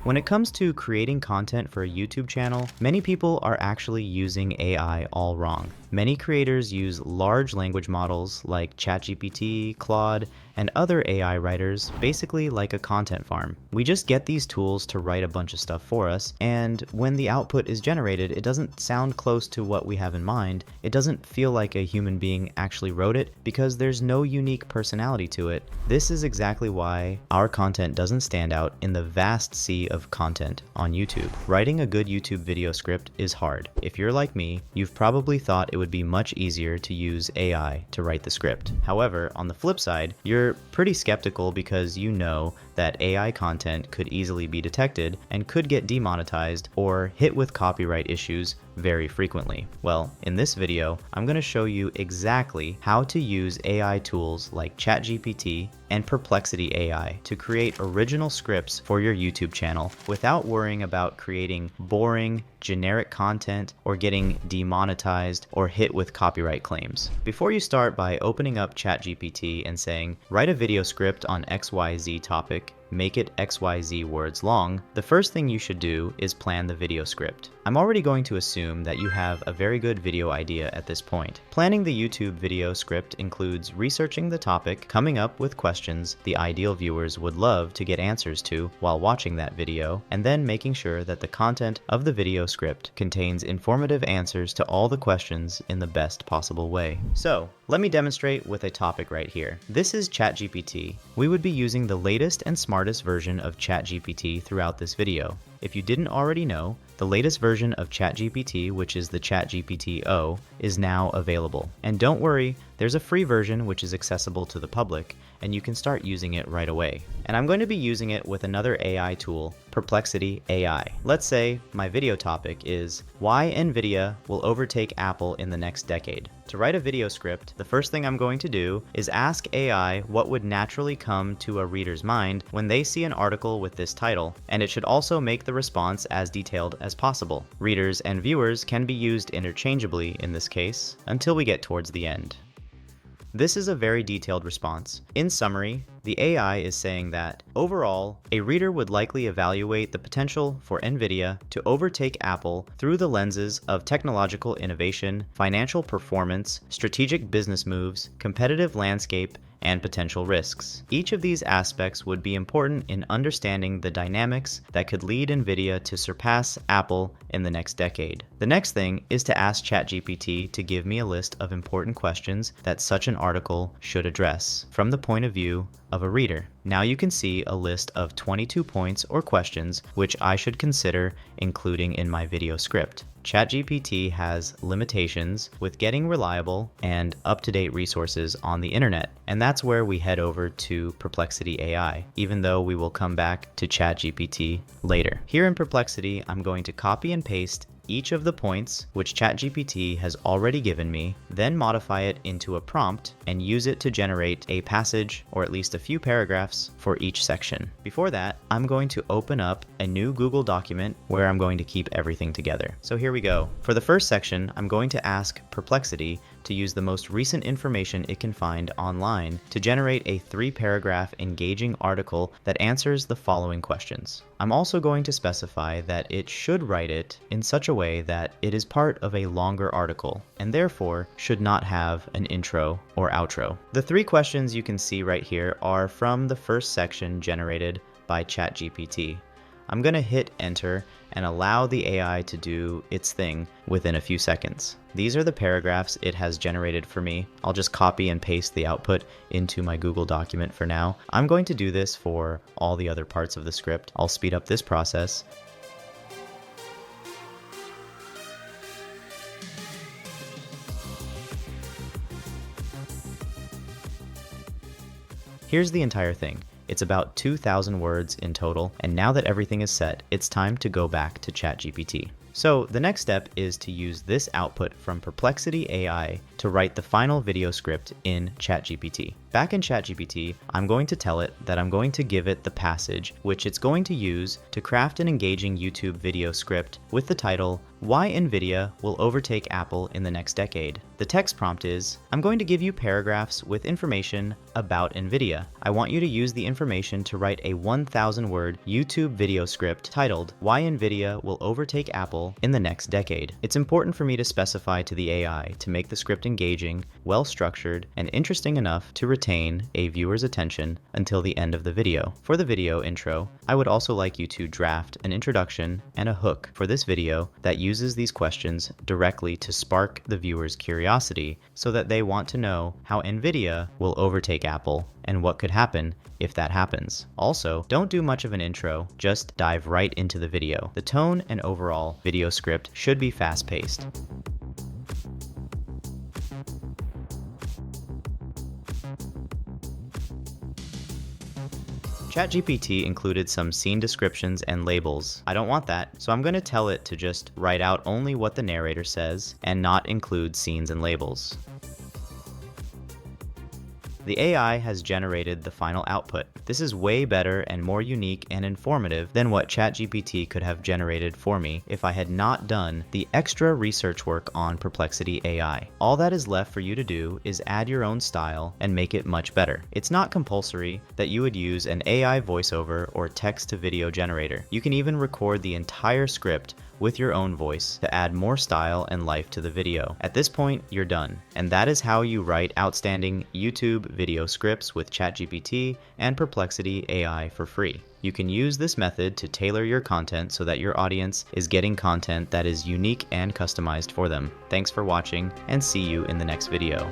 When it comes to creating content for a YouTube channel, many people are actually using AI all wrong. Many creators use large language models like Chat GPT, Claude, and other AI writers, basically like a content farm. We just get these tools to write a bunch of stuff for us, and when the output is generated, it doesn't sound close to what we have in mind. It doesn't feel like a human being actually wrote it because there's no unique personality to it. This is exactly why our content doesn't stand out in the vast sea of content on YouTube. Writing a good YouTube video script is hard. If you're like me, you've probably thought it would be much easier to use AI to write the script. However, on the flip side, you're pretty skeptical because you know that AI content could easily be detected and could get demonetized or hit with copyright issues very frequently. Well, in this video, I'm going to show you exactly how to use AI tools like Chat GPT and Perplexity AI to create original scripts for your YouTube channel without worrying about creating boring, generic content or getting demonetized or hit with copyright claims. Before you start by opening up Chat GPT and saying, write a video script on XYZ topic, make it XYZ words long, the first thing you should do is plan the video script. I'm already going to assume that you have a very good video idea at this point. Planning the YouTube video script includes researching the topic, coming up with questions the ideal viewers would love to get answers to while watching that video, and then making sure that the content of the video script contains informative answers to all the questions in the best possible way. So, let me demonstrate with a topic right here. This is ChatGPT. We would be using the latest and smartest version of ChatGPT throughout this video. If you didn't already know, the latest version of ChatGPT, which is the Chat GPT-4o, is now available. And don't worry, there's a free version which is accessible to the public, and you can start using it right away. And I'm going to be using it with another AI tool, Perplexity AI. Let's say my video topic is why NVIDIA will overtake Apple in the next decade. To write a video script, the first thing I'm going to do is ask AI what would naturally come to a reader's mind when they see an article with this title, and it should also make the response as detailed as possible. Readers and viewers can be used interchangeably in this case until we get towards the end. This is a very detailed response. In summary, the AI is saying that, overall, a reader would likely evaluate the potential for NVIDIA to overtake Apple through the lenses of technological innovation, financial performance, strategic business moves, competitive landscape, and potential risks. Each of these aspects would be important in understanding the dynamics that could lead NVIDIA to surpass Apple in the next decade. The next thing is to ask ChatGPT to give me a list of important questions that such an article should address from the point of view of a reader. Now you can see a list of 22 points or questions which I should consider including in my video script. ChatGPT has limitations with getting reliable and up-to-date resources on the internet, and that's where we head over to Perplexity AI, even though we will come back to ChatGPT later. Here in Perplexity, I'm going to copy and paste each of the points which ChatGPT has already given me, then modify it into a prompt and use it to generate a passage or at least a few paragraphs for each section. Before that, I'm going to open up a new Google document where I'm going to keep everything together. So here we go. For the first section, I'm going to ask Perplexity to use the most recent information it can find online to generate a 3-paragraph engaging article that answers the following questions. I'm also going to specify that it should write it in such a way that it is part of a longer article and therefore should not have an intro or outro. The 3 questions you can see right here are from the first section generated by ChatGPT. I'm going to hit enter and allow the AI to do its thing within a few seconds. These are the paragraphs it has generated for me. I'll just copy and paste the output into my Google document for now. I'm going to do this for all the other parts of the script. I'll speed up this process. Here's the entire thing. It's about 2,000 words in total, and now that everything is set, it's time to go back to ChatGPT. So the next step is to use this output from Perplexity AI to write the final video script in Chat GPT. Back in Chat GPT, I'm going to tell it that I'm going to give it the passage which it's going to use to craft an engaging YouTube video script with the title, "Why NVIDIA Will Overtake Apple in the Next Decade." The text prompt is, I'm going to give you paragraphs with information about NVIDIA. I want you to use the information to write a 1,000-word YouTube video script titled, "Why NVIDIA Will Overtake Apple in the Next Decade." It's important for me to specify to the AI to make the script engaging, well-structured, and interesting enough to retain a viewer's attention until the end of the video. For the video intro, I would also like you to draft an introduction and a hook for this video that uses these questions directly to spark the viewer's curiosity so that they want to know how NVIDIA will overtake Apple and what could happen if that happens. Also, don't do much of an intro, just dive right into the video. The tone and overall video script should be fast-paced. ChatGPT included some scene descriptions and labels. I don't want that, so I'm going to tell it to just write out only what the narrator says and not include scenes and labels. The AI has generated the final output. This is way better and more unique and informative than what ChatGPT could have generated for me if I had not done the extra research work on Perplexity AI. All that is left for you to do is add your own style and make it much better. It's not compulsory that you would use an AI voiceover or text-to-video generator. You can even record the entire script with your own voice to add more style and life to the video. At this point, you're done. And that is how you write outstanding YouTube video scripts with ChatGPT and Perplexity AI for free. You can use this method to tailor your content so that your audience is getting content that is unique and customized for them. Thanks for watching, and see you in the next video.